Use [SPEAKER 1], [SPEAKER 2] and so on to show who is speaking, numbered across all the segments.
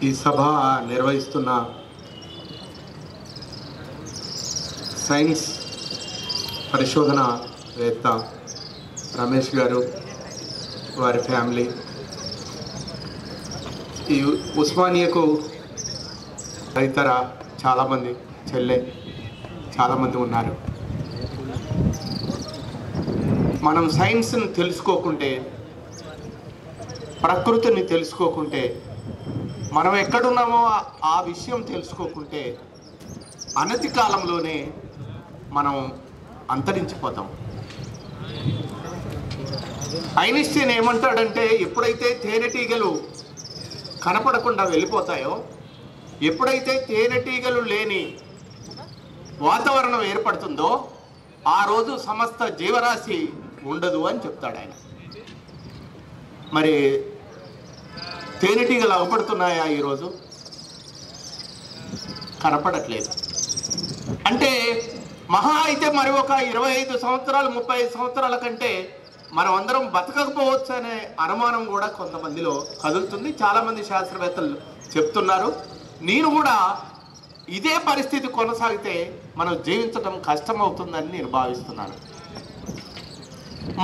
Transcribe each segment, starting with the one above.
[SPEAKER 1] ఈ సభ నిర్వహిస్తున్న సైన్స్ పరిశోధనవేత్త రమేష్ గారు, వారి ఫ్యామిలీ, ఈ ఉస్మానియాకు తదితర చాలామంది చాలామంది ఉన్నారు. మనం సైన్స్ని తెలుసుకోకుంటే, ప్రకృతిని తెలుసుకోకుంటే, మనం ఎక్కడున్నామో ఆ విషయం తెలుసుకోకుంటే అనతి కాలంలోనే మనం అంతరించిపోతాం. ఐన్స్టీన్ ఏమంటాడంటే, ఎప్పుడైతే తేనెటీగలు కనపడకుండా వెళ్ళిపోతాయో, ఎప్పుడైతే తేనెటీగలు లేని వాతావరణం ఏర్పడుతుందో ఆ రోజు సమస్త జీవరాశి ఉండదు అని చెప్తాడు ఆయన. మరి తేనెటీగలు అవపడుతున్నాయా? ఈరోజు కనపడట్లేదు. అంటే మహా అయితే మరి ఒక 25 సంవత్సరాలు 35 సంవత్సరాల కంటే మనం అందరం బతకకపోవచ్చు అనే అనుమానం కూడా కొంతమందిలో కదులుతుంది. చాలామంది శాస్త్రవేత్తలు చెప్తున్నారు. నేను కూడా ఇదే పరిస్థితి కొనసాగితే మనం జీవించడం కష్టమవుతుందని నేను భావిస్తున్నాను.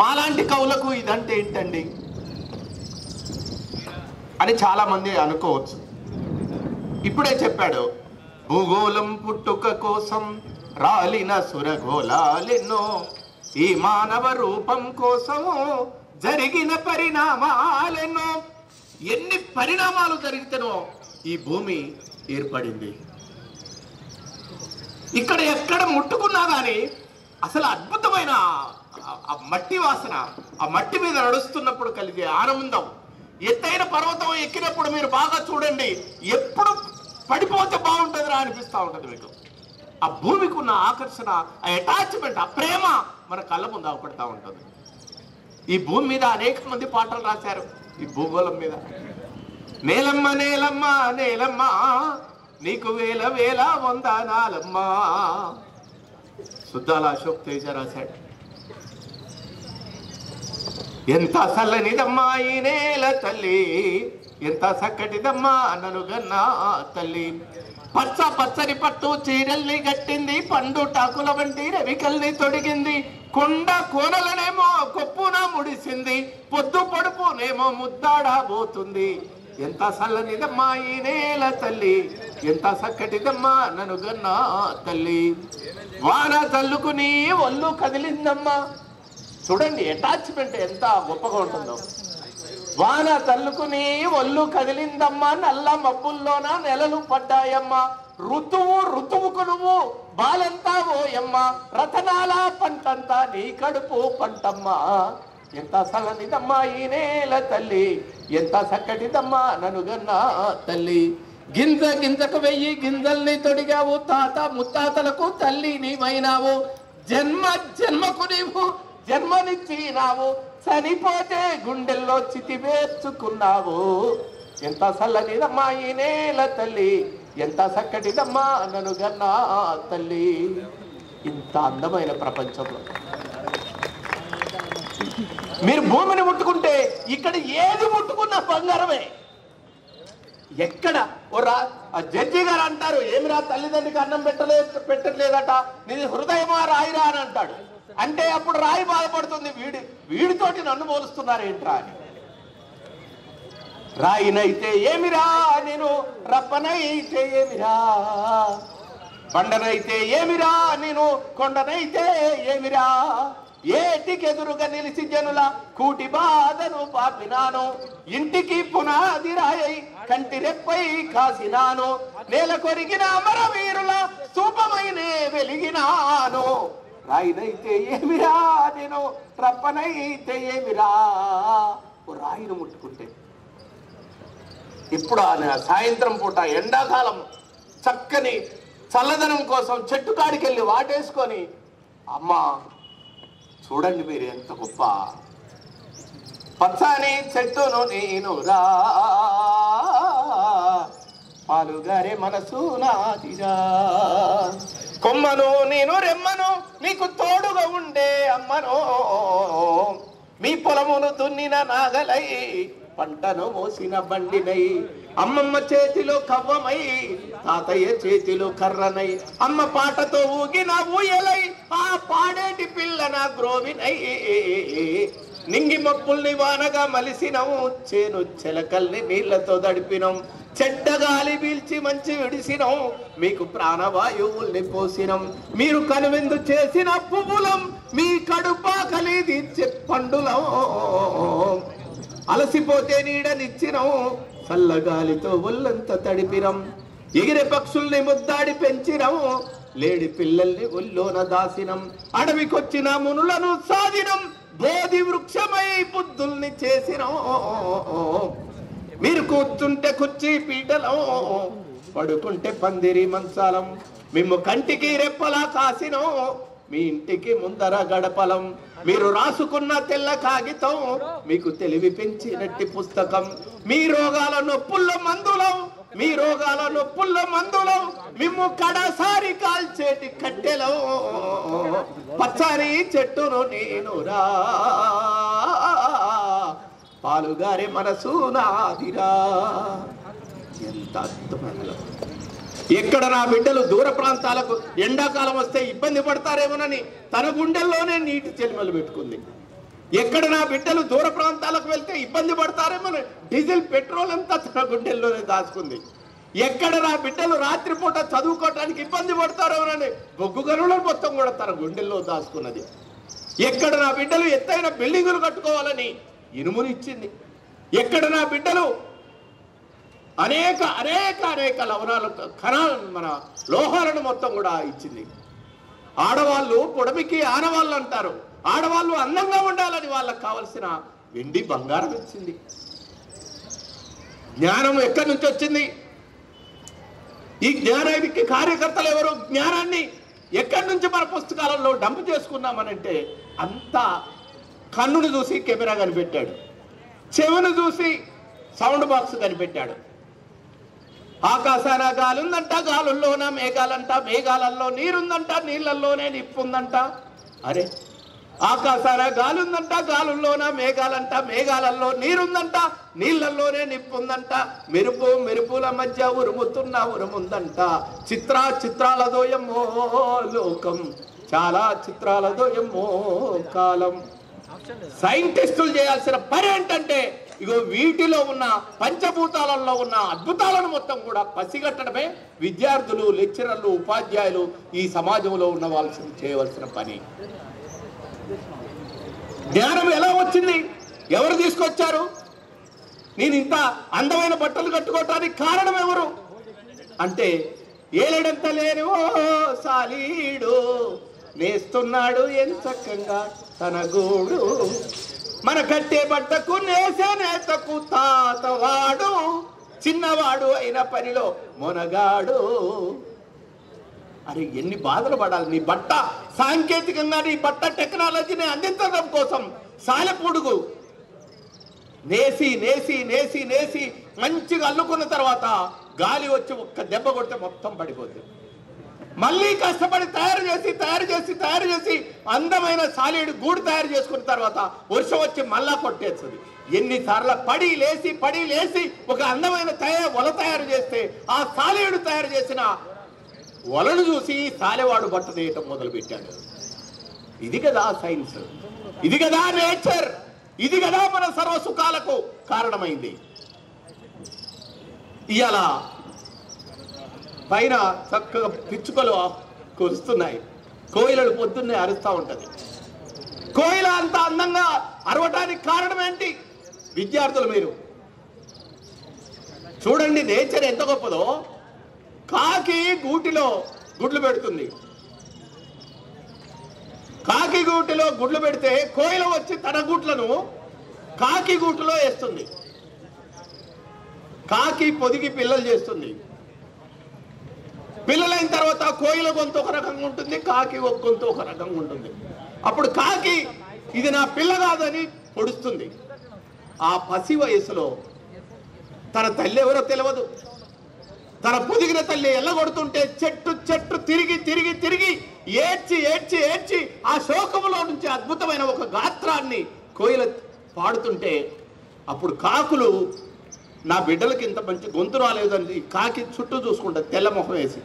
[SPEAKER 1] మాలాంటి కవులకు ఇదంటే ఏంటండి అని చాలామంది అనుకోవచ్చు. ఇప్పుడే చెప్పాడు, భూగోళం పుట్టుక కోసం రాలిన సురగోళాలెన్నో, ఈ మానవ రూపం కోసము జరిగిన పరిణామాలెన్నో. ఎన్ని పరిణామాలు జరిగితేనో ఈ భూమి ఏర్పడింది. ఇక్కడ ఎక్కడ ముట్టుకున్నా కానీ అసలు అద్భుతమైన ఆ మట్టి వాసన, ఆ మట్టి మీద నడుస్తున్నప్పుడు కలిగే ఆనందం. ఎత్తైన పర్వతం ఎక్కినప్పుడు మీరు బాగా చూడండి, ఎప్పుడు పడిపోతే బాగుంటుందిరా అనిపిస్తూ ఉంటుంది మీకు. ఆ భూమికి ఉన్న ఆకర్షణ, ఆ అటాచ్మెంట్, ఆ ప్రేమ మన కళ్ళ ముందు అవపడుతూ ఉంటుంది. ఈ భూమి మీద అనేక మంది పాటలు రాశారు. ఈ భూగోళం మీద నేలమ్మ నేలమ్మ నేలమ్మ నీకు వేల వేల వందనాలమ్మా, సుద్దాల అశోక్ తేజ రాశాడు. ఎంత చల్లనిదమ్మా ఈ నేల తల్లి, ఎంత చక్కటిదమ్మా నలుగన్నా తల్లి, పచ్చ పచ్చని పట్టు చీరల్ని గట్టింది, పండు టాకుల వంటి రవికల్ని తొడిగింది, కొండ కోనలనేమో కొప్పున ముడిసింది, పొద్దు పొడుపునేమో ముద్దాడబోతుంది. ఎంత చల్లనిదమ్మా ఈ నేల తల్లి, ఎంత చక్కటిదమ్మా ననుగన్నా తల్లి, వాన చల్లుకుని ఒళ్ళు కదిలిందమ్మా. చూడండి అటాచ్మెంట్ ఎంత గొప్పగా ఉంటుందో. వాన చల్లుకుని ఒళ్ళు కదిలిందమ్మా, నల్ల మబ్బుల్లోన నెలలు పడ్డాయమ్మా, ఋతువుకు నువ్వు బాలంతా ఓయమ్మ, రతనాల పంటంతా నీ కడుపు పంటమ్మా. ఎంత చల్లనిదమ్మా ఈ నేల తల్లి, ఎంత చక్కటిదమ్మా ననుగన్నా తల్లి, గింజ గింజకు వెయ్యి గింజల్ని తొడిగావు, తాత ముత్తాతలకు తల్లి నీవైనావు, జన్మ జన్మకు నీవు జన్మనిచ్చినావు, చనిపోతే గుండెల్లో చితివేర్చుకున్నావు. ఎంత చల్లనిదమ్మా ఈ నేల తల్లి, ఎంత చక్కటిదమ్మా ననుగన్నా తల్లి. ఇంత అందమైన ప్రపంచంలో మీరు భూమిని ముట్టుకుంటే ఇక్కడ ఏది ముట్టుకున్నా బంగారమే. ఎక్కడ జడ్జి గారు అంటారు, ఏమిరా తల్లిదండ్రికి అన్నం పెట్టలేదట, నీది హృదయమా రాయిరా అని అంటాడు. అంటే అప్పుడు రాయి బాధపడుతుంది, వీడితోటి నన్ను పోలుస్తున్నారేంట్రా అని. రాయినైతే ఏమిరా నేను, రప్పనైతే ఏమిరా, బండనైతే ఏమిరా నేను, కొండనైతే ఏమిరా, ఏటికెదురుగా నిలిచి జనుల కూటి బాధను పాపినాను, ఇంటికి పునాది రాయై కంటి రెప్పై కాసినాను, నేల కొరిగిన అమరవీరుల స్థూపమైనే వెలిగినాను. రాయినైతే ఏమిరా నేను, రప్పనైతే ఏమిరా. రాయిని ముట్టుకుంటే ఇప్పుడు సాయంత్రం పూట ఎండాకాలం చక్కని చల్లదనం కోసం చెట్టు కాడికి వెళ్ళి వాటేసుకొని, అమ్మా చూడండి మీరు ఎంత గొప్ప పచ్చని చెట్టును నేను రా, పాలుగారే మనసు నాదిరా, కొమ్మను నేను రెమ్మను నీకు తోడుగా ఉండే అమ్మను, మీ పొలమును దున్నిన నాగలై పంటను మోసిన బండినై, అమ్మమ్మ చేతిలో కవ్వమై, తాతయ్య చేతిలో కర్రనై, అమ్మ పాటతో ఊగిన ఊయలై, ఆ పాడేటి పిల్లన గ్రోవినై, నింగి మప్పుల్ని వానగా మలిసినం, చేను చెలకల్ని నీళ్లతో దడిపినం, చెడ్డగాలి పీల్చి మంచి విడిసినం, మీకు ప్రాణవాయువుల్ని పోసినం, మీరు కనువిందు చేసిన పువ్వులం, మీ కడుపాకలి తీర్చే పండులం, అలసిపోతే నీడనిచ్చినం, చల్లగాలితో ఒళ్ళంతా తడిపినం, ఎగిరే పక్షుల్ని ముద్దాడి పెంచినం, లేడి పిల్లల్ని ఒల్లోన దాసినం, అడవికొచ్చిన మునులను సాధినం, బోధి వృక్షమై బుద్ధుల్ని చేసినం, మీరు కూర్చుంటే కుర్చీ పీటలం, పడుకుంటే పందిరి మంచాలం, మేము కంటికి రెప్పలా కాసినం, మీ ఇంటికి ముందర గడపలం, మీరు రాసుకున్న తెల్ల కాగితం, మీకు తెలివి పెంచినట్టి పుస్తకం, మీ రోగాల నొప్పుల్లో మందులం, మీ రోగాల నొప్పుల్లో మందులం, మిమ్ము కడసారి కాల్చేటి కట్టెలం, పచ్చని చెట్టును నేనురా, పాలుగారే మనసు నాదిరా. ఎంత అద్భుతమైన, ఎక్కడ నా బిడ్డలు దూర ప్రాంతాలకు ఎండాకాలం వస్తే ఇబ్బంది పడతారేమోనని తన గుండెల్లోనే నీటి చెలిమలు పెట్టుకుంది. ఎక్కడ నా బిడ్డలు దూర ప్రాంతాలకు వెళ్తే ఇబ్బంది పడతారేమోనని డీజిల్ పెట్రోల్ అంతా తన గుండెల్లోనే దాచుకుంది. ఎక్కడ నా బిడ్డలు రాత్రిపూట చదువుకోవటానికి ఇబ్బంది పడతారేమోనని బొగ్గు గనులను మొత్తం కూడా తన గుండెల్లో దాచుకున్నది. ఎక్కడ నా బిడ్డలు ఎత్తైన బిల్డింగులు కట్టుకోవాలని ఇనుమునిచ్చింది. ఎక్కడ నా బిడ్డలు అనేక అనేక అనేక లవణాలు ఖనాలను మన లోహాలను మొత్తం కూడా ఇచ్చింది. ఆడవాళ్ళు పొడమికి ఆనవాళ్ళు అంటారు. ఆడవాళ్ళు అందంగా ఉండాలని వాళ్ళకి కావలసిన వెండి బంగారం ఇచ్చింది. జ్ఞానం ఎక్కడి నుంచి వచ్చింది? ఈ జ్ఞానానికి కార్యకర్తలు ఎవరు? జ్ఞానాన్ని ఎక్కడి నుంచి మన పుస్తకాలలో డంప్ చేసుకున్నామనంటే, అంతా కన్నును చూసి కెమెరా కనిపెట్టాడు, చెవును చూసి సౌండ్ బాక్స్ కనిపెట్టాడు. ఆకాశాన గాలుందంట, గాలుల్లోన మేఘాలంట, మేఘాలల్లో నీరుందంట, నీళ్ళల్లోనే నిప్పుందంట. అరే, ఆకాశాన గాలుందంట, గాలుల్లోన మేఘాలంట, మేఘాలల్లో నీరుందంట, నీళ్ళల్లోనే నిప్పుందంట. మెరుపు మెరుపుల మధ్య ఉరుముతున్న ఉరుముందంట. చిత్రాలదో ఏమో లోకం, చాలా చిత్రాలదో ఏమో కాలం. సైంటిస్టులు చేయాల్సిన పని ఏంటంటే, ఇగో వీటిలో ఉన్న పంచభూతాలలో ఉన్న అద్భుతాలను మొత్తం కూడా పసిగట్టడమే విద్యార్థులు, లెక్చరర్లు, ఉపాధ్యాయులు ఈ సమాజంలో ఉన్న వాళ్ళు చేయవలసిన పని. జ్ఞానం ఎలా వచ్చింది? ఎవరు తీసుకొచ్చారు? నేను ఇంత అందమైన బట్టలు కట్టుకోవటానికి కారణం ఎవరు అంటే, ఏలడంత లేని ఓ సాలీడు నేస్తున్నాడు ఎంచక్కంగా తన గూడు, మన కట్టే బట్టకు నేసే నేతకు తాతవాడు, చిన్నవాడు అయిన పనిలో మొనగాడు. అరే, ఎన్ని బాధలు పడాలి! నీ బట్ట సాంకేతికంగా, నీ బట్ట టెక్నాలజీని అందించడం కోసం సాలెపొడుగు నేసి నేసి నేసి నేసి మంచిగా అల్లుకున్న తర్వాత గాలి వచ్చి ఒక్క దెబ్బ కొడితే మొత్తం పడిపోతుంది. మళ్ళీ కష్టపడి తయారు చేసి అందమైన సాలీడు గూడు తయారు చేసుకున్న తర్వాత వర్షం వచ్చి మళ్ళా కొట్టేస్తుంది. ఎన్నిసార్లు పడి లేసి ఒక అందమైన వల తయారు చేస్తే, ఆ సాలీడు తయారు చేసిన వలను చూసి సాలెవాడు బట్ట తీయటం మొదలు పెట్టాడు. ఇది కదా సైన్స్, ఇది కదా నేచర్, ఇది కదా మన సర్వ సుఖాలకు కారణమైంది. ఇవాళ పైన చక్కగా పిచ్చుకలు కొలుస్తున్నాయి, కోయిలలు పొద్దున్నే అరుస్తూ ఉంటది. కోయిల అంత అందంగా అరవటానికి కారణం ఏంటి? విద్యార్థులు మీరు చూడండి, నేచర్ ఎంత గొప్పదో. కాకి గూటిలో గుడ్లు పెడుతుంది. కాకి గూటిలో గుడ్లు పెడితే కోయిల వచ్చి తన గుడ్లను కాకి గూటిలో వేస్తుంది. కాకి పొదిగి పిల్లలు చేస్తుంది. పిల్లలైన తర్వాత కోయిల గొంతు ఒక రకంగా ఉంటుంది, కాకి ఒక గొంతు ఒక రకంగా ఉంటుంది. అప్పుడు కాకి ఇది నా పిల్ల కాదని పొడుస్తుంది. ఆ పసి వయసులో తన తల్లి ఎవరో తెలియదు. తన పొదిగిన తల్లి ఎల్లగొడుతుంటే చెట్టు తిరిగి ఏడ్చి ఆ శోకములో నుంచి అద్భుతమైన ఒక గాత్రాన్ని కోయిల పాడుతుంటే అప్పుడు కాకులు నా బిడ్డలకి ఇంత మంచి గొంతు రాలేదని కాకి చుట్టూ చూసుకుంటుంది తెల్ల మొహం వేసి.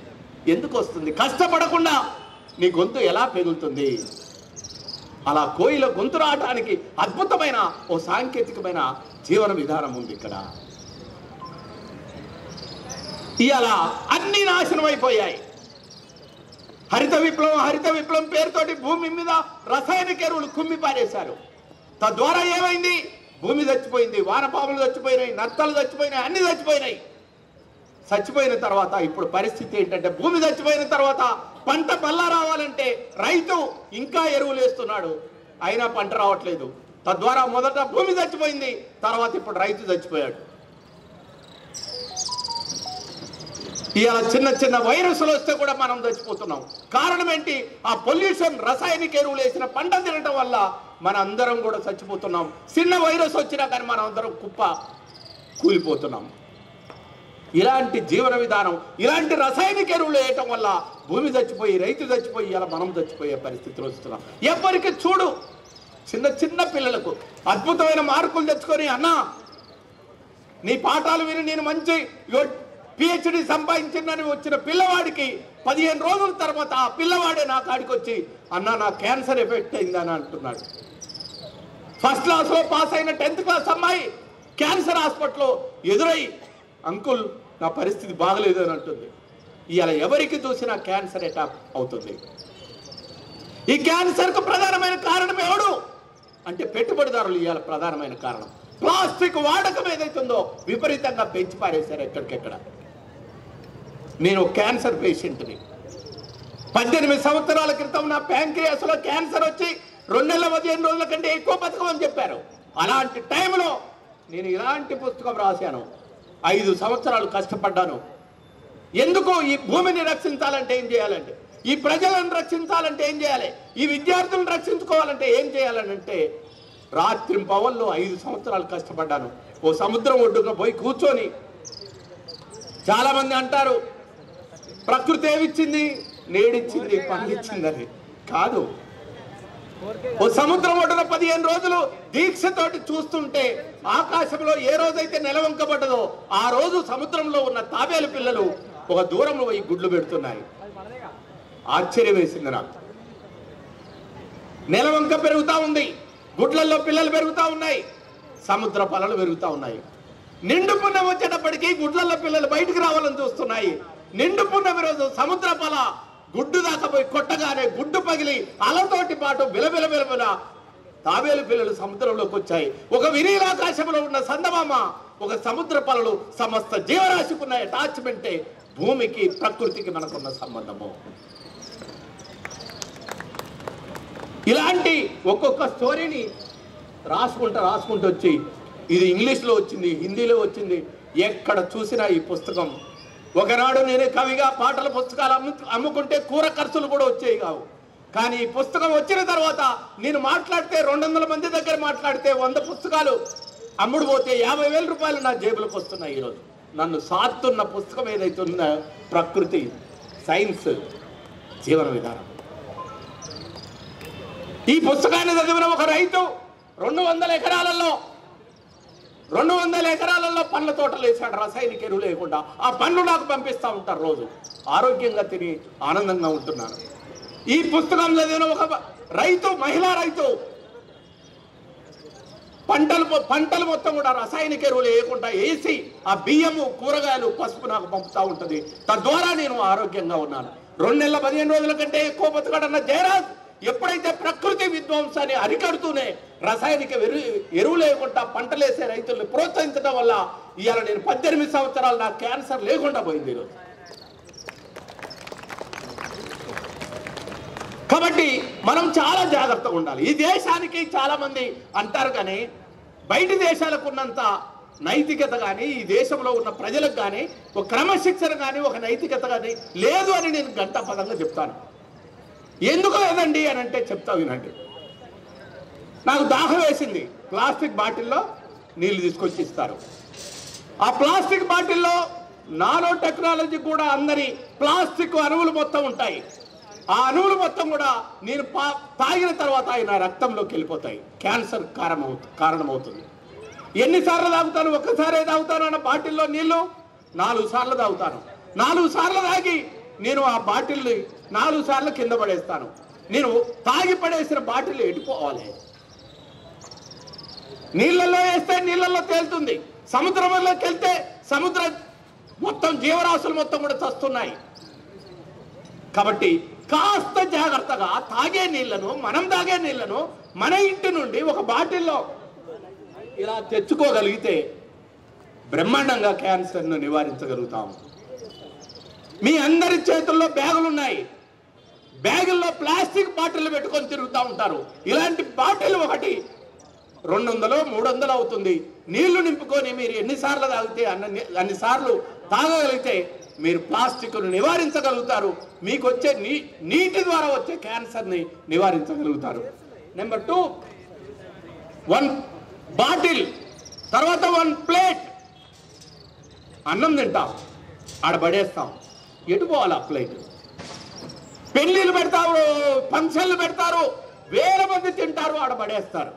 [SPEAKER 1] ఎందుకు వస్తుంది? కష్టపడకుండా నీ గొంతు ఎలా పెరుగుతుంది? అలా కోయిల గొంతు రావడానికి అద్భుతమైన ఓ సాంకేతికమైన జీవన విధానం ఉంది ఇక్కడ. ఇవాళ అన్ని నాశనం అయిపోయాయి. హరిత విప్లవం పేరుతోటి భూమి మీద రసాయనిక ఎరువులు కుమ్మి పారేశారు. తద్వారా ఏమైంది? భూమి చచ్చిపోయింది, వానపాములు చచ్చిపోయినాయి, నత్తలు చచ్చిపోయినాయి, అన్ని చచ్చిపోయినాయి. చచ్చిపోయిన తర్వాత ఇప్పుడు పరిస్థితి ఏంటంటే, భూమి చచ్చిపోయిన తర్వాత పంట మళ్ళా రావాలంటే రైతు ఇంకా ఎరువులు వేస్తున్నాడు, అయినా పంట రావట్లేదు. తద్వారా మొదట భూమి చచ్చిపోయింది, తర్వాత ఇప్పుడు రైతు చచ్చిపోయాడు. ఇవాళ చిన్న చిన్న వైరస్లు వస్తే కూడా మనం చచ్చిపోతున్నాం. కారణం ఏంటి? ఆ పొల్యూషన్, రసాయనిక ఎరువులు వేసిన పంట తినటం వల్ల మన అందరం కూడా చచ్చిపోతున్నాం. చిన్న వైరస్ వచ్చినా కానీ మనం అందరం కుప్ప కూలిపోతున్నాం. ఇలాంటి జీవన విధానం, ఇలాంటి రసాయనిక ఎరువులు వేయటం వల్ల భూమి చచ్చిపోయి, రైతు చచ్చిపోయి, ఇలా మనం చచ్చిపోయే పరిస్థితులు వస్తున్నాం. ఎవరికి చూడు, చిన్న చిన్న పిల్లలకు అద్భుతమైన మార్కులు తెచ్చుకొని, అన్నా నీ పాఠాలు విని నేను మంచి PhD సంపాదించిందని వచ్చిన పిల్లవాడికి 15 రోజుల తర్వాత ఆ పిల్లవాడే నా కాడికి వచ్చి, అన్నా నా క్యాన్సర్ ఎఫెక్ట్ అయిందని అంటున్నాడు. ఫస్ట్ క్లాస్లో పాస్ అయిన 10th క్లాస్ అమ్మాయి క్యాన్సర్ హాస్పిటల్లో ఎదురై, అంకుల్ నా పరిస్థితి బాగలేదు అని అంటుంది. ఇవాళ ఎవరికి చూసినా క్యాన్సర్ అటాక్ అవుతుంది. ఈ క్యాన్సర్కు ప్రధానమైన కారణం ఎవడు అంటే పెట్టుబడిదారులు. ఇవాళ ప్రధానమైన కారణం ప్లాస్టిక్ వాడకం ఏదైతుందో విపరీతంగా పెంచి పారేశారు ఎక్కడికెక్కడ. నేను క్యాన్సర్ పేషెంట్ని. 18 సంవత్సరాల క్రితం నా ప్యాంక్రియాస్లో క్యాన్సర్ వచ్చి 2 నెలల 15 రోజుల కంటే ఎక్కువ బతకమని చెప్పారు. అలాంటి టైంలో నేను ఇలాంటి పుస్తకం రాశాను. 5 సంవత్సరాలు కష్టపడ్డాను. ఎందుకు? ఈ భూమిని రక్షించాలంటే ఏం చేయాలంటే, ఈ ప్రజలను రక్షించాలంటే ఏం చేయాలి, ఈ విద్యార్థులను రక్షించుకోవాలంటే ఏం చేయాలనంటే, రాత్రింపవల్లో 5 సంవత్సరాలు కష్టపడ్డాను. ఓ సముద్రం ఒడ్డున పోయి కూర్చొని, చాలా మంది అంటారు ప్రకృతి ఏమిచ్చింది, నేడిచ్చింది, పండిచ్చిందని. కాదు, ఓ సముద్రం ఒడ్డున 15 రోజులు దీక్షతోటి చూస్తుంటే ఆకాశంలో ఏ రోజైతే నెలవంకబడ్డదో ఆ రోజు సముద్రంలో ఉన్న తాబేలు పిల్లలు ఒక దూరంలో పోయి గుడ్లు పెడుతున్నాయి. ఆశ్చర్యం వేసింది నాకు. నెలవంక పెరుగుతా ఉంది, గుడ్లల్లో పిల్లలు పెరుగుతా ఉన్నాయి, సముద్ర పలలు పెరుగుతా ఉన్నాయి. నిండు పుణ్యం వచ్చేటప్పటికీ గుడ్లల్లో పిల్లలు బయటికి రావాలని చూస్తున్నాయి. నిండు పుణ్యమి రోజు సముద్ర పల గుడ్డు దాకా పోయి కొట్టగానే గుడ్డు పగిలి అలతోటి పాటు బిలబిల తాబేలు పిల్లలు సముద్రంలోకి వచ్చాయి. ఒక వినీలాకాశంలో ఉన్న సందమామ, ఒక సముద్ర పలలు సమస్త జీవరాశికి ఉన్న అటాచ్మెంటే భూమికి, ప్రకృతికి మనకున్న సంబంధము. ఇలాంటి ఒక్కొక్క స్టోరీని రాసుకుంటూ వచ్చి, ఇది ఇంగ్లీష్లో వచ్చింది, హిందీలో వచ్చింది, ఎక్కడ చూసినా ఈ పుస్తకం. ఒకనాడు నేనే కవిగా పాటల పుస్తకాలు అమ్ముకుంటే కూర ఖర్చులు కూడా వచ్చేవి కావు. కానీ ఈ పుస్తకం వచ్చిన తర్వాత నేను మాట్లాడితే 200 మంది దగ్గర మాట్లాడితే 100 పుస్తకాలు అమ్ముడు పోతే 50,000 రూపాయలు నా జేబులకు వస్తున్నాయి. ఈరోజు నన్ను సాత్తున్న పుస్తకం ఏదైతే ఉందో ప్రకృతి, సైన్స్, జీవన విధానం. ఈ పుస్తకాన్ని చదివిన ఒక రైతు 200 ఎకరాలలో పండ్ల తోటలు వేసాడు, రసాయనిక ఎరువు లేకుండా. ఆ పండ్లు నాకు పంపిస్తూ ఉంటారు. రోజు ఆరోగ్యంగా తిని ఆనందంగా ఉంటున్నాను. ఈ పుస్తకం చదివిన ఒక రైతు, మహిళా రైతు, పంటలు మొత్తం కూడా రసాయనిక ఎరువులు వేయకుండా వేసి ఆ బియ్యము, కూరగాయలు, పసుపు నాకు పంపుతూ ఉంటుంది. తద్వారా నేను ఆరోగ్యంగా ఉన్నాను. 2 నెలల 15 రోజుల కంటే ఎక్కువ బతకడన్న జయరాజ్ ఎప్పుడైతే ప్రకృతి విధ్వంసాన్ని అరికడుతూనే రసాయనిక ఎరువు లేకుండా పంటలు వేసే రైతుల్ని ప్రోత్సహించడం వల్ల ఇవాళ నేను 18 సంవత్సరాలు నాకు క్యాన్సర్ లేకుండా పోయింది ఈరోజు. కాబట్టి మనం చాలా జాగ్రత్తగా ఉండాలి. ఈ దేశానికి చాలా మంది అంటారు కానీ బయటి దేశాలకు ఉన్నంత నైతికత కానీ ఈ దేశంలో ఉన్న ప్రజలకు కానీ ఒక క్రమశిక్షణ కానీ ఒక నైతికత కానీ లేదు అని నేను గంటాపదంగా చెప్తాను. ఎందుకు లేదండి అని అంటే చెప్తా వినండి. నాకు దాహం వేసింది, ప్లాస్టిక్ బాటిల్లో నీళ్లు తీసుకొచ్చి ఇస్తారు. ఆ ప్లాస్టిక్ బాటిల్లో నానో టెక్నాలజీ కూడా అందరి ప్లాస్టిక్ అణువులు మొత్తం ఉంటాయి. ఆ అణువులు మొత్తం కూడా నేను తాగిన తర్వాత అవి నా రక్తంలోకి వెళ్ళిపోతాయి, క్యాన్సర్ కారణమవుతుంది. ఎన్నిసార్లు తాగుతాను? ఒక్కసారే తాగుతాను అన్న బాటిల్లో నీళ్లు 4 సార్లు తాగుతాను. 4 సార్లు తాగి నేను ఆ బాటిల్ని 4 సార్లు కింద పడేస్తాను. నేను తాగి పడేసిన బాటిల్ ఎడిపోవాలి. నీళ్ళల్లో వేస్తే నీళ్ళల్లో తేలుతుంది. సముద్రంలోకి వెళ్తే సముద్రం మొత్తం జీవరాశులు మొత్తం కూడా చస్తున్నాయి. కాబట్టి కాస్త జాగ్రత్తగా తాగే నీళ్లను, మనం తాగే నీళ్లను మన ఇంటి నుండి ఒక బాటిల్లో ఇలా తెచ్చుకోగలిగితే బ్రహ్మాండంగా క్యాన్సర్ను నివారించగలుగుతాము. మీ అందరి చేతుల్లో బ్యాగులు ఉన్నాయి. బ్యాగుల్లో ప్లాస్టిక్ బాటిల్ పెట్టుకొని తిరుగుతూ ఉంటారు. ఇలాంటి బాటిల్ ఒకటి 200, 300 అవుతుంది. నీళ్లు నింపుకొని మీరు ఎన్నిసార్లు తాగితే అన్నిసార్లు తాగగలిగితే మీరు ప్లాస్టిక్ను నివారించగలుగుతారు. మీకు వచ్చే నీటి ద్వారా వచ్చే క్యాన్సర్ని నివారించగలుగుతారు. నెంబర్ 2, 1 బాటిల్, తర్వాత 1 ప్లేట్. అన్నం తింటాం, ఆడ పడేస్తాం, ఎటు పోవాలి ఆ ప్లేట్? పెళ్లిళ్ళు పెడతారు, ఫంక్షన్లు పెడతారు, వేల మంది తింటారు, ఆడ పడేస్తారు.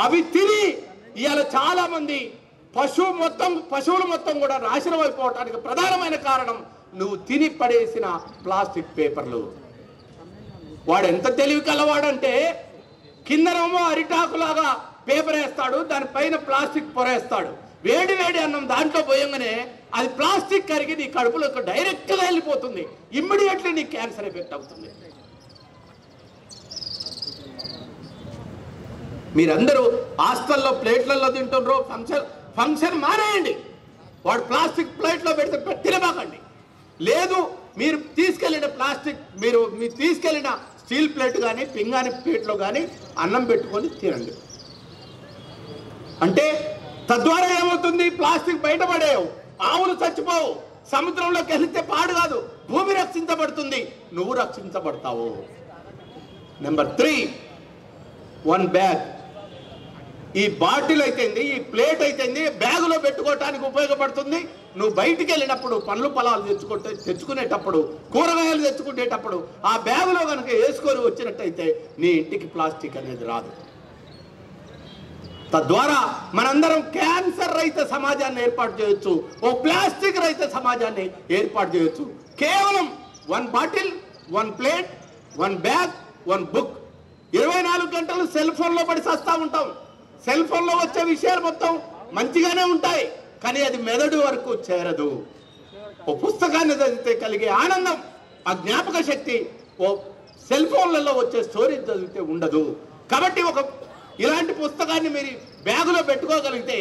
[SPEAKER 1] అవి తిని ఇవాళ చాలా మంది పశువులు మొత్తం కూడా నాశనం అయిపోవటానికి ప్రధానమైన కారణం నువ్వు తిని పడేసిన ప్లాస్టిక్ పేపర్లు. వాడు ఎంత తెలివి కలవాడంటే కిందనేమో అరిటాకులాగా పేపర్ వేస్తాడు, దానిపైన ప్లాస్టిక్ పొరేస్తాడు. వేడి వేడి అన్నం దాంట్లో పోయంగానే అది ప్లాస్టిక్ కరిగి నీ కడుపులోకి డైరెక్ట్గా వెళ్ళిపోతుంది. ఇమ్మీడియట్లీ నీ క్యాన్సర్ ఎఫెక్ట్ అవుతుంది. మీరందరూ హాస్టల్లో ప్లేట్లలో తింటున్నారు. ఫంక్షన్ మానేయండి. వాడు ప్లాస్టిక్ ప్లేట్లో పెడితే తినబాకండి. లేదు, మీరు తీసుకెళ్ళిన మీరు తీసుకెళ్ళిన స్టీల్ ప్లేట్ కానీ పింగాణి ప్లేట్లో కానీ అన్నం పెట్టుకొని తినండి. అంటే తద్వారా ఏమవుతుంది? ప్లాస్టిక్ బయటపడేవు, ఆవులు చచ్చిపోవు, సముద్రంలోకి వెళితే పాడు కాదు, భూమి రక్షించబడుతుంది, నువ్వు రక్షించబడతావు. Number 3, 1 bag. ఈ బాటిల్ అయితేంది, ఈ ప్లేట్ అయితేంది, బ్యాగులో పెట్టుకోవటానికి ఉపయోగపడుతుంది. నువ్వు బయటికి వెళ్ళినప్పుడు పండ్లు పొలాలు తెచ్చుకునేటప్పుడు, కూరగాయలు తెచ్చుకునేటప్పుడు ఆ బ్యాగులో కనుక వేసుకొని వచ్చినట్టయితే నీ ఇంటికి ప్లాస్టిక్ అనేది రాదు. తద్వారా మనందరం క్యాన్సర్ రహిత సమాజాన్ని ఏర్పాటు చేయొచ్చు, ఓ ప్లాస్టిక్ రహిత సమాజాన్ని ఏర్పాటు చేయొచ్చు. కేవలం 1 బాటిల్, 1 ప్లేట్, 1 బ్యాగ్, 1 బుక్. 24 గంటలు సెల్ ఫోన్లో పడి చస్తా ఉంటాం. సెల్ ఫోన్లో వచ్చే విషయాలు మొత్తం మంచిగానే ఉంటాయి, కానీ అది మెదడు వరకు చేరదు. ఓ పుస్తకాన్ని చదివితే కలిగే ఆనందం, ఆ జ్ఞాపక శక్తి ఓ సెల్ ఫోన్లలో వచ్చే స్టోరీస్ చదివితే ఉండదు. కాబట్టి ఇలాంటి పుస్తకాన్ని మీరు బ్యాగులో పెట్టుకోగలిగితే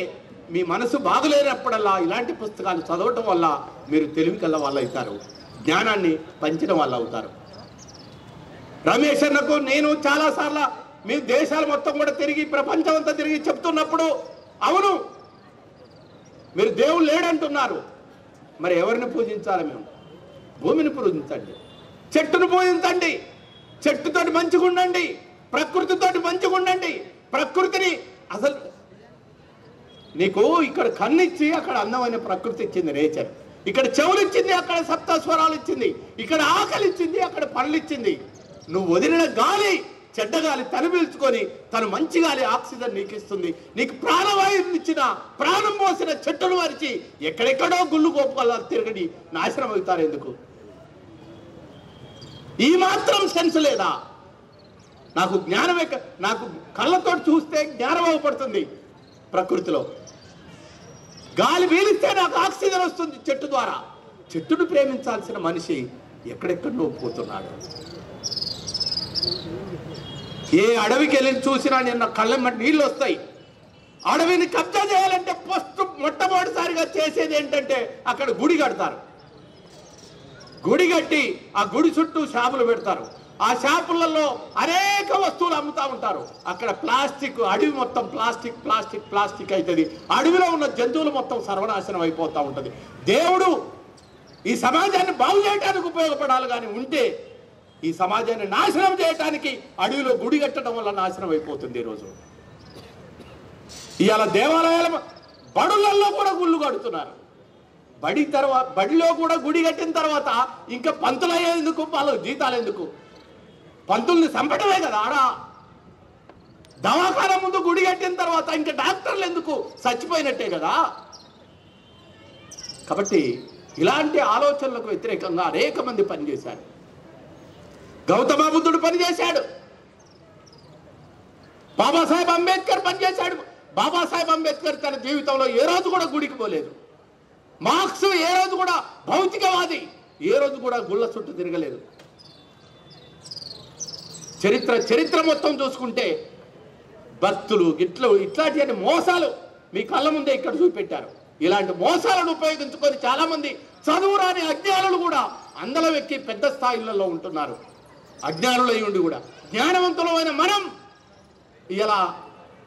[SPEAKER 1] మీ మనసు బాగులేనప్పుడల్లా ఇలాంటి పుస్తకాలు చదవటం వల్ల మీరు తెలివి కల్ల వాళ్ళు అవుతారు, జ్ఞానాన్ని పంచడం వల్ల అవుతారు. రమేష్ అన్నకు నేను చాలాసార్లు మీ దేశాలు మొత్తం కూడా తిరిగి, ప్రపంచం అంతా తిరిగి చెప్తున్నప్పుడు, అవును మీరు దేవుడు లేడంటున్నారు, మరి ఎవరిని పూజించాలి? మేము భూమిని పూజించండి, చెట్టును పూజించండి, చెట్టుతోటి మంచిగా ఉండండి, ప్రకృతితోటి మంచిగా ఉండండి. ప్రకృతిని అసలు నీకు ఇక్కడ కన్నిచ్చి అక్కడ అందమైన ప్రకృతి ఇచ్చింది నేచర్, ఇక్కడ చెవులు ఇచ్చింది, అక్కడ సప్తస్వరాలు ఇచ్చింది, ఇక్కడ ఆకలి ఇచ్చింది, అక్కడ పనులు ఇచ్చింది. నువ్వు వదిలిన గాలి, చెడ్డ గాలి తను పీల్చుకొని తను మంచి గాలి ఆక్సిజన్ నీకు ఇస్తుంది. నీకు ప్రాణవాయువుని ఇచ్చిన, ప్రాణం పోసిన చెట్టును వరిచి ఎక్కడెక్కడో గుళ్ళు గోపుకల్లా తిరగడి నాశనం అవుతారు. ఎందుకు? ఈ మాత్రం సెన్స్ లేదా? నాకు జ్ఞానమే, నాకు కళ్ళతో చూస్తే జ్ఞానం అవపడుతుంది. ప్రకృతిలో గాలి పీలిస్తే నాకు ఆక్సిజన్ వస్తుంది చెట్టు ద్వారా. చెట్టును ప్రేమించాల్సిన మనిషి ఎక్కడెక్కడో పోతున్నాడు. ఏ అడవికి వెళ్ళి చూసినా నిన్న కళ్ళెమ్మటి నీళ్ళు వస్తాయి. అడవిని కబ్జా చేయాలంటే మొట్టమొదటిసారిగా చేసేది ఏంటంటే అక్కడ గుడి కడతారు. గుడి కట్టి ఆ గుడి చుట్టూ షాపులు పెడతారు. ఆ షాపులలో అనేక వస్తువులు అమ్ముతా ఉంటారు. అక్కడ ప్లాస్టిక్, అడవి మొత్తం ప్లాస్టిక్ ప్లాస్టిక్ ప్లాస్టిక్ అవుతుంది. అడవిలో ఉన్న జంతువులు మొత్తం సర్వనాశనం అయిపోతూ ఉంటుంది. దేవుడు ఈ సమాజాన్ని బాగు చేయడానికి ఉపయోగపడాలి, కానీ ఉంటే ఈ సమాజాన్ని నాశనం చేయడానికి అడవిలో గుడి కట్టడం వల్ల నాశనం అయిపోతుంది. ఈరోజు ఇవాళ దేవాలయాల బడులలో కూడా గుళ్ళు కడుతున్నారు. బడిలో కూడా గుడి కట్టిన తర్వాత ఇంకా పంతులు అయ్యేందుకు, వాళ్ళ జీతాలు ఎందుకు? పంతుల్ని చంపటమే కదా ఆడ. దవాఖాన ముందు గుడి కట్టిన తర్వాత ఇంకా డాక్టర్లు ఎందుకు? చచ్చిపోయినట్టే కదా. కాబట్టి ఇలాంటి ఆలోచనలకు వ్యతిరేకంగా అనేక మంది పనిచేశారు. గౌతమ బుద్ధుడు పనిచేశాడు, బాబాసాహెబ్ అంబేద్కర్ పనిచేశాడు. బాబాసాహెబ్ అంబేద్కర్ తన జీవితంలో ఏ రోజు కూడా గుడికి పోలేదు. మార్క్స్ ఏ రోజు కూడా భౌతికవాది, ఏ రోజు కూడా గుళ్ళ చుట్టూ తిరగలేదు. చరిత్ర మొత్తం చూసుకుంటే భక్తులు ఇట్లాంటి మోసాలు మీ కళ్ళ ముందే ఇక్కడ చూపెట్టారు. ఇలాంటి మోసాలను ఉపయోగించుకొని చాలా మంది చదువురాని అజ్ఞానులు కూడా అందలం ఎక్కి పెద్ద స్థాయిలలో ఉంటున్నారు. అజ్ఞానులై ఉండి కూడా జ్ఞానవంతులమైన మనం ఇలా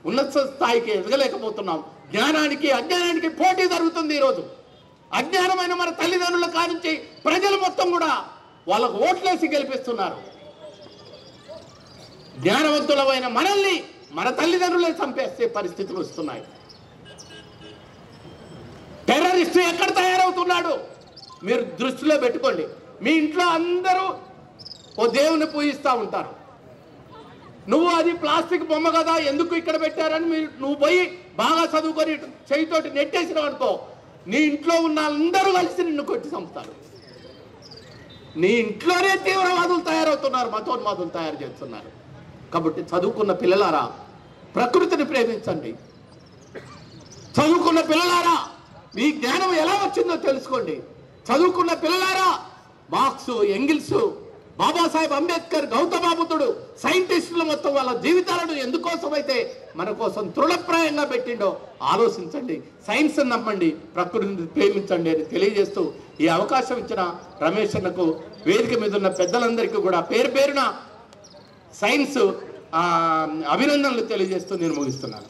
[SPEAKER 1] ఉన్నత స్థాయికి ఎదగలేకపోతున్నాం. జ్ఞానానికి అజ్ఞానానికి పోటీ జరుగుతుంది. ఈరోజు అజ్ఞానమైన మన తల్లిదండ్రుల కానుంచి ప్రజలు మొత్తం కూడా వాళ్ళకు ఓట్లేసి గెలిపిస్తున్నారు. జ్ఞానవంతులమైన మనల్ని మన తల్లిదండ్రులే చంపేస్తే పరిస్థితులు వస్తున్నాయి. టెర్రరిస్ట్ ఎక్కడ తయారవుతున్నాడు మీరు దృష్టిలో పెట్టుకోండి. మీ ఇంట్లో అందరూ ఓ దేవుని పూజిస్తూ ఉంటారు. నువ్వు అది ప్లాస్టిక్ బొమ్మ కదా ఎందుకు ఇక్కడ పెట్టారని నువ్వు పోయి బాగా చదువుకొని చేయితోటి నెట్టేసిన అనుకో, నీ ఇంట్లో ఉన్న అందరూ కలిసి నిన్ను కొట్టి చంపుతారు. నీ ఇంట్లోనే తీవ్రవాదులు తయారవుతున్నారు, మతోన్మాదులు తయారు చేస్తున్నారు. కాబట్టి చదువుకున్న పిల్లలారా ప్రకృతిని ప్రేమించండి. చదువుకున్న పిల్లలారా మీ జ్ఞానం ఎలా వచ్చిందో తెలుసుకోండి. చదువుకున్న పిల్లలారా మార్క్స్, ఎంగిల్స్, బాబాసాహెబ్ అంబేద్కర్, గౌతమ బుద్ధుడు సైంటిస్టులు మొత్తం వాళ్ళ జీవితాలను ఎందుకోసమైతే మన కోసం తృణప్రాయంగా పెట్టిండో ఆలోచించండి. సైన్స్ నమ్మండి, ప్రకృతిని ప్రేమించండి అని తెలియజేస్తూ ఈ అవకాశం ఇచ్చిన రమేష్ అన్నకు, వేదిక మీద ఉన్న పెద్దలందరికీ కూడా పేరు పేరున సైన్స్ అభినందనలు తెలియజేస్తూ నేను ముగిస్తున్నాను.